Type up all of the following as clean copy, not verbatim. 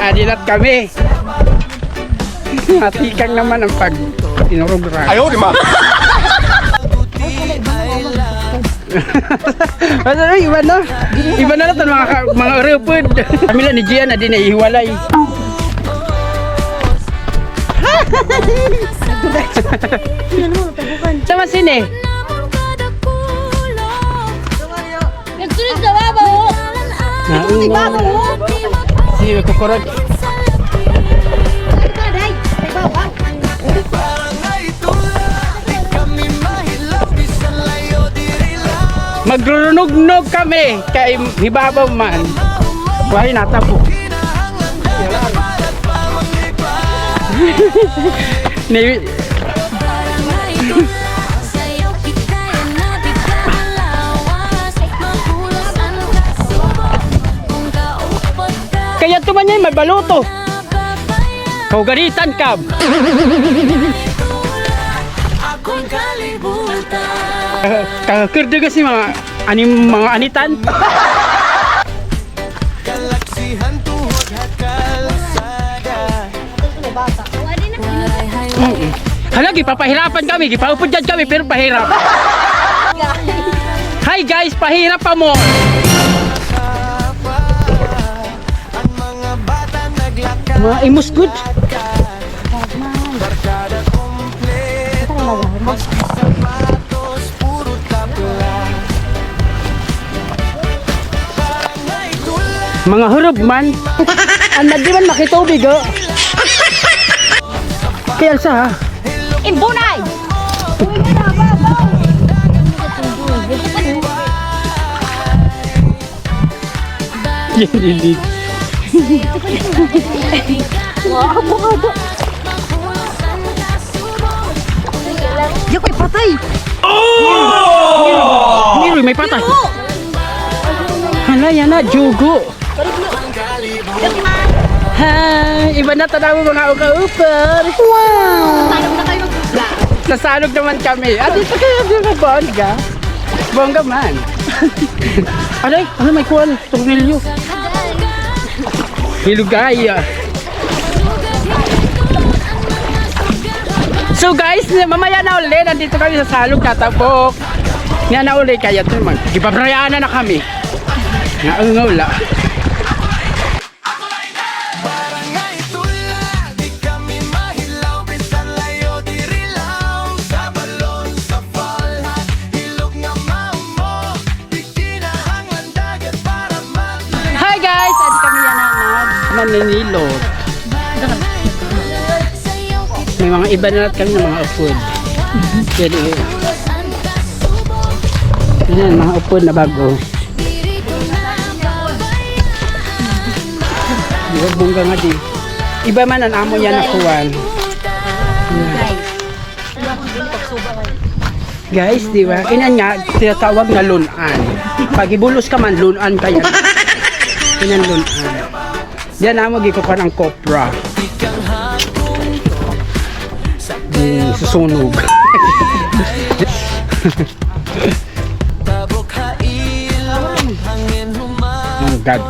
Adilat kami. Matikang naman ang pag inurugra. Ayaw, di ma. Iba na. Iba na natin mga repod. Kami lang ni Gian na din naihiwalay. Sama sini. Nagsulit sa babaw. Nagsulit sa babaw. Sige, kukurot. Magrunog-nog kami kay hibabaw man. Why natabo? Ni kaya tuman niya may baluto. Kau garitan ka. Kakakirde kasi mga anitan. Hala, gipapahirapan kami, gipaupod dyan kami, pero pahirap. Hi guys, pahirap pa mo. Mga imus good. Mga hurub man. Ang di man makitubig oh. Kaya sa ha? Imbunay! Yan Yung may patay! Miro, may patay. Hala, yan na, jugo. Hi, iba na tanaw mga uka-upar. Wow! Paano na kayo mag-vlog? Nasalog naman kami. At ito kayo mga bongga. Bongga man. Aray, ano may kuwan? Tornilyo. Hilugaya. So guys, mamaya na ulit. Nandito kami sa Salog, Tatapok. Nga na ulit kaya ito. Gipabrayaan na kami. Nga ang ngawla. Hi guys! Adi kami yan na maninilot. May mga iba na natin kami ng mga upod. Pwede yan, mga upod na bago. Di ba bungga nga di. Iba man ang amo yan na kuwan. Guys, di ba? Inan nga, tinatawag na lunan. Pag ibulos ka man, lunan ka yan. Inan lunan. Diyan na magikupan ang kopra. Susunog. Oh God.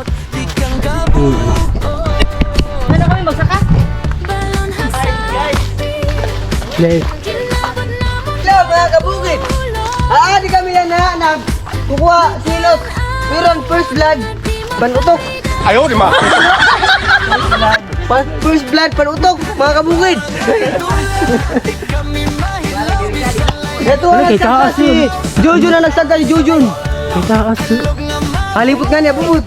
Ano kami magsaka? Yes. Hello mga kabukid! Di kami yan na kukuha silot. Pero ang first blood, panutok. Ayaw, di ma. First blood, panutok, mga kabukid. Ito Ano, ang kay nagsagka taas si yun. Jujun na nagsagka si Jujun. May taas. Halipot nga niya, bubut.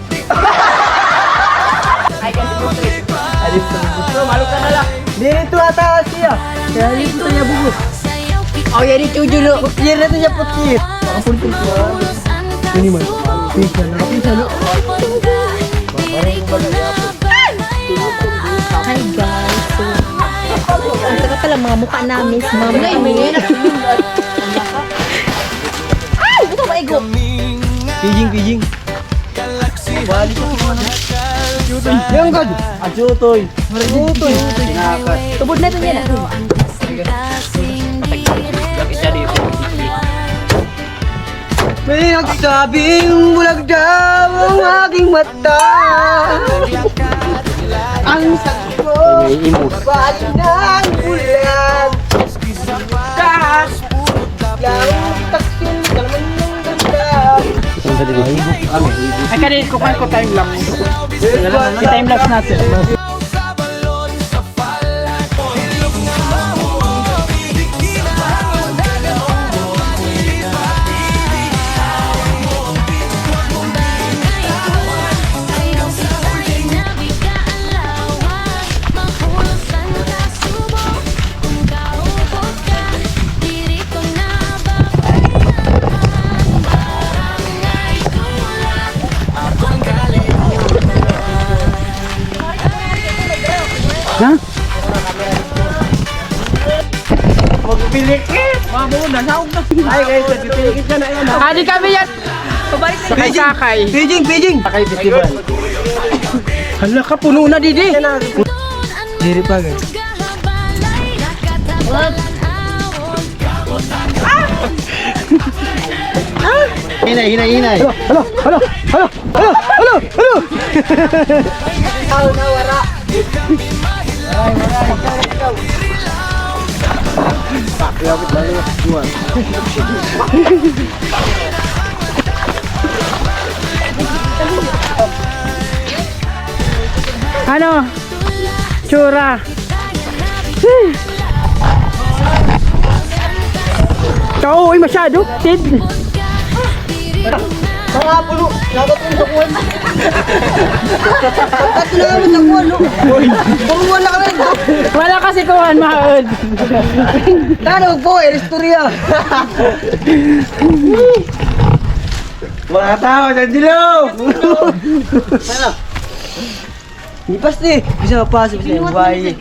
Dito ataas siya. Kaya halipot niya, bubut. Oh, yan ni Jujun. Putir na ito niya, putir. Pakapuntin ko. Ini man. Pisa na. Pisa na. Hi guys! Ang taga pala mga mukha namin. Mama namin. Ay! Ito ba ego? Pijing. Balik ko naman. Yung god. Ajutoy. Ajutoy. Tinakas. Tubod na ito niya na. May nagsabing bulag daw ang aking mata. Ang sagot ko, bali ng bulag. Kas, yung taksil, kalaman ng ganda. Ay, kanina kukuhan ko time-lapse. I-time-lapse natin. Ha? Magpilikit! Mabuna, naog na. Ay guys, magpilikit ka na yan. Adi kami yan! Sakay-sakay. Pidging! Sakay festival. Hala ka, puno na didi. Diri pa guys. Hinay. Halo. Nawara. Ano? Tsura. Kauoy masyado. Tid. Mga pulo, nakatulong sa kuwan. Pagkatulungan sa kuwan, no? Pagkuwan na kami. Wala kasi kuhan, maod. Tanog po, istorya. Mga tao, sandilo! Ano? Hindi pasti. Bisa mapasok sa buhay.